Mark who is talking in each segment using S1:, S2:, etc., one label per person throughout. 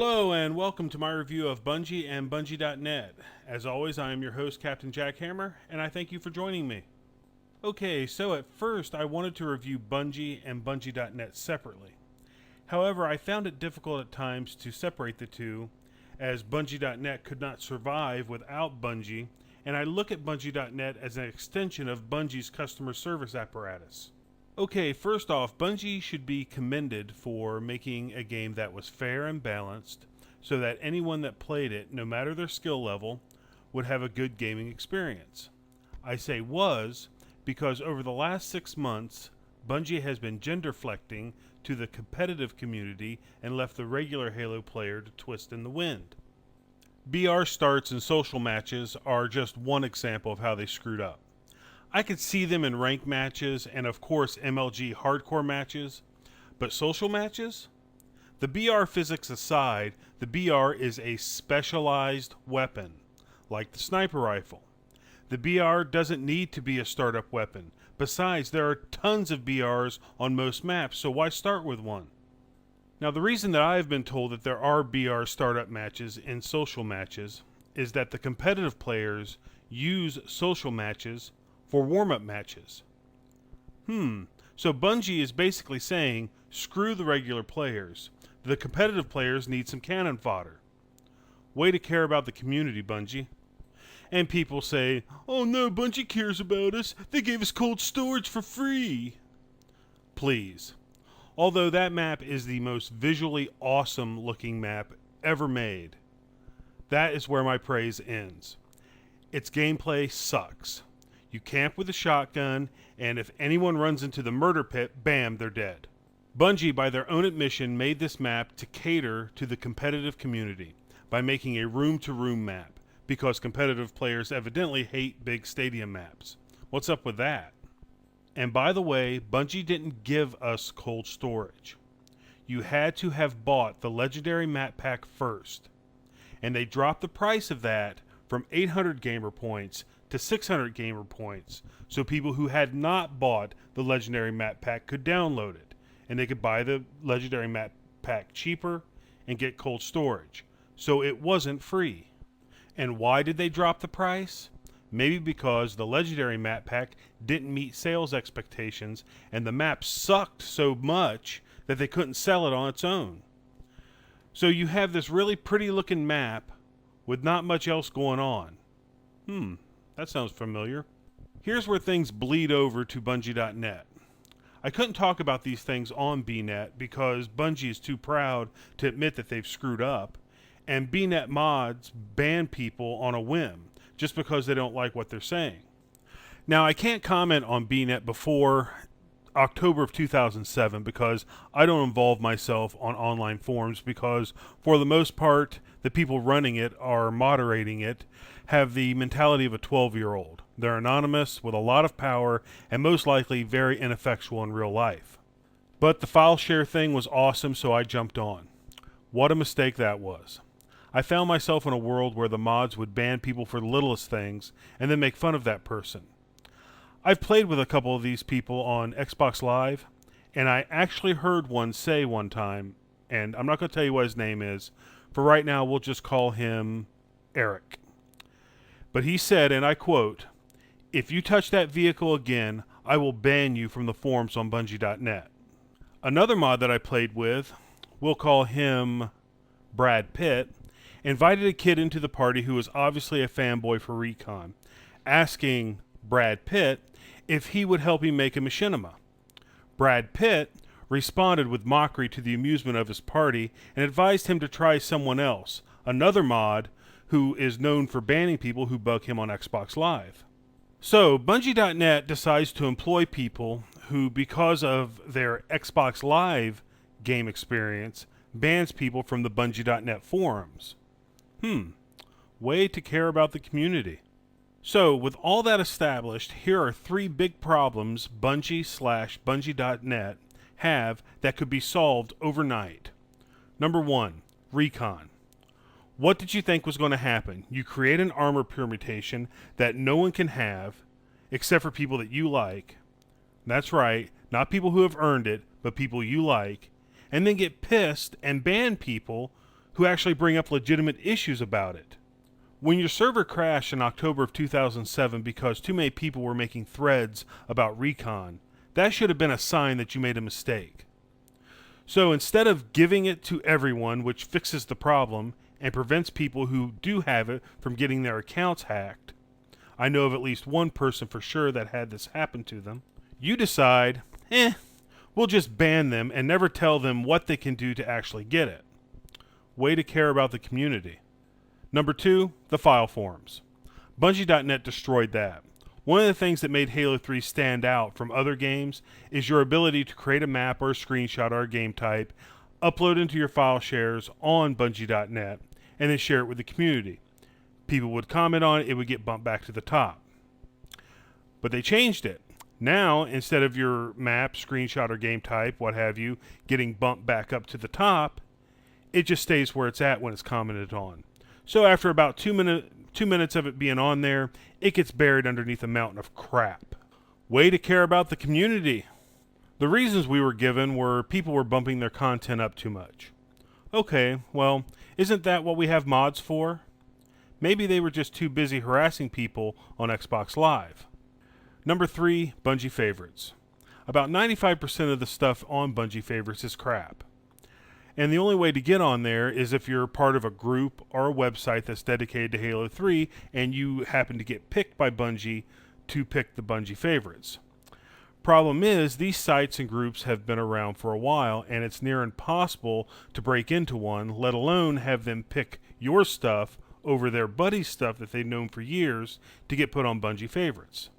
S1: Hello and welcome to my review of Bungie and Bungie.net. As always, I am your host, Captain Jack Hammer, and I thank you for joining me. Okay, so at first I wanted to review Bungie and Bungie.net separately. However, I found it difficult at times to separate the two, as Bungie.net could not survive without Bungie, and I look at Bungie.net as an extension of Bungie's customer service apparatus. Okay, first off, Bungie should be commended for making a game that was fair and balanced so that anyone that played it, no matter their skill level, would have a good gaming experience. I say was because over the last 6 months, Bungie has been genderflecting to the competitive community and left the regular Halo player to twist in the wind. BR starts and social matches are just one example of how they screwed up. I could see them in ranked matches and of course MLG hardcore matches, but social matches? The BR physics aside, the BR is a specialized weapon, like the sniper rifle. The BR doesn't need to be a startup weapon. Besides, there are tons of BRs on most maps, so why start with one? Now the reason that I have been told that there are BR startup matches in social matches is that the competitive players use social matches for warm-up matches. So Bungie is basically saying, screw the regular players. The competitive players need some cannon fodder. Way to care about the community, Bungie. And people say, oh no, Bungie cares about us. They gave us cold storage for free. Please. Although that map is the most visually awesome looking map ever made, that is where my praise ends. Its gameplay sucks. You camp with a shotgun, and if anyone runs into the murder pit, bam, they're dead. Bungie, by their own admission, made this map to cater to the competitive community by making a room-to-room map, because competitive players evidently hate big stadium maps. What's up with that? And by the way, Bungie didn't give us cold storage. You had to have bought the legendary map pack first, and they dropped the price of that from 800 gamer points to 600 gamer points, so people who had not bought the legendary map pack could download it, and they could buy the legendary map pack cheaper and get cold storage. So it wasn't free. And why did they drop the price? Maybe because the legendary map pack didn't meet sales expectations and the map sucked so much that they couldn't sell it on its own. So you have this really pretty looking map with not much else going on. That sounds familiar. Here's where things bleed over to Bungie.net. I couldn't talk about these things on BNet because Bungie is too proud to admit that they've screwed up, and BNet mods ban people on a whim just because they don't like what they're saying. Now, I can't comment on BNet before October of 2007 because I don't involve myself on online forums because, for the most part, the people running it or moderating it have the mentality of a 12-year-old. They're anonymous with a lot of power and most likely very ineffectual in real life. But the file share thing was awesome, so I jumped on. What a mistake that was. I found myself in a world where the mods would ban people for the littlest things and then make fun of that person. I've played with a couple of these people on Xbox Live, and I actually heard one say one time, and I'm not going to tell you what his name is. For right now, we'll just call him Eric. But he said, and I quote, "If you touch that vehicle again, I will ban you from the forums on Bungie.net." Another mod that I played with, we'll call him Brad Pitt, invited a kid into the party who was obviously a fanboy for Recon, asking Brad Pitt if he would help him make a machinima. Brad Pitt responded with mockery to the amusement of his party and advised him to try someone else, another mod who is known for banning people who bug him on Xbox Live. So, Bungie.net decides to employ people who, because of their Xbox Live game experience, bans people from the Bungie.net forums. Way to care about the community. So, with all that established, here are 3 big problems Bungie/Bungie.net have that could be solved overnight. Number 1, Recon. What did you think was going to happen? You create an armor permutation that no one can have, except for people that you like. That's right, not people who have earned it, but people you like, and then get pissed and ban people who actually bring up legitimate issues about it. When your server crashed in October of 2007 because too many people were making threads about recon, that should have been a sign that you made a mistake. So instead of giving it to everyone, which fixes the problem and prevents people who do have it from getting their accounts hacked, I know of at least one person for sure that had this happen to them, you decide, we'll just ban them and never tell them what they can do to actually get it. Way to care about the community. Number 2, the file forms. Bungie.net destroyed that. One of the things that made Halo 3 stand out from other games is your ability to create a map or a screenshot or a game type, upload into your file shares on Bungie.net, and then share it with the community. People would comment on it, it would get bumped back to the top. But they changed it. Now, instead of your map, screenshot, or game type, what have you, getting bumped back up to the top, it just stays where it's at when it's commented on. So after about 2 minutes of it being on there, it gets buried underneath a mountain of crap. Way to care about the community. The reasons we were given were people were bumping their content up too much. Okay, well, isn't that what we have mods for? Maybe they were just too busy harassing people on Xbox Live. Number 3, Bungie favorites. About 95% of the stuff on Bungie favorites is crap. And the only way to get on there is if you're part of a group or a website that's dedicated to Halo 3 and you happen to get picked by Bungie to pick the Bungie favorites. Problem is, these sites and groups have been around for a while and it's near impossible to break into one, let alone have them pick your stuff over their buddy's stuff that they've known for years to get put on Bungie favorites.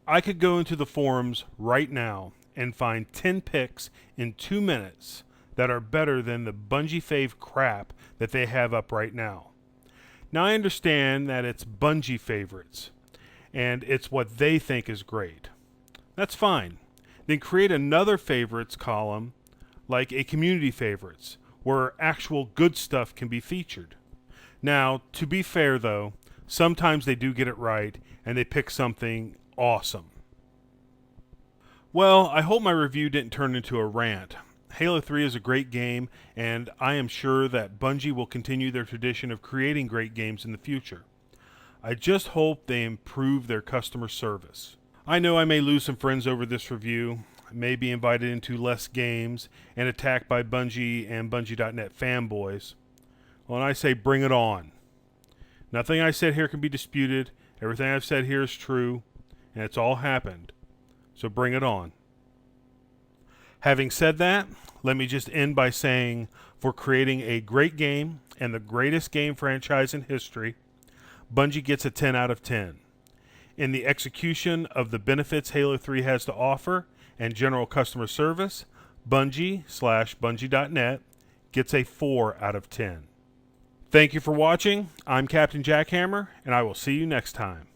S1: I could go into the forums right now and find 10 picks in 2 minutes that are better than the Bungie fave crap that they have up right now. Now I understand that it's Bungie favorites, and it's what they think is great. That's fine. Then create another favorites column, like a community favorites, where actual good stuff can be featured. Now, to be fair though, sometimes they do get it right, and they pick something awesome. Well, I hope my review didn't turn into a rant. Halo 3 is a great game, and I am sure that Bungie will continue their tradition of creating great games in the future. I just hope they improve their customer service. I know I may lose some friends over this review, I may be invited into less games, and attacked by Bungie and Bungie.net fanboys. Well, and I say bring it on. Nothing I said here can be disputed, everything I've said here is true, and it's all happened. So bring it on. Having said that, let me just end by saying, for creating a great game and the greatest game franchise in history, Bungie gets a 10 out of 10. In the execution of the benefits Halo 3 has to offer and general customer service, Bungie/Bungie.net gets a 4 out of 10. Thank you for watching. I'm Captain Jackhammer, and I will see you next time.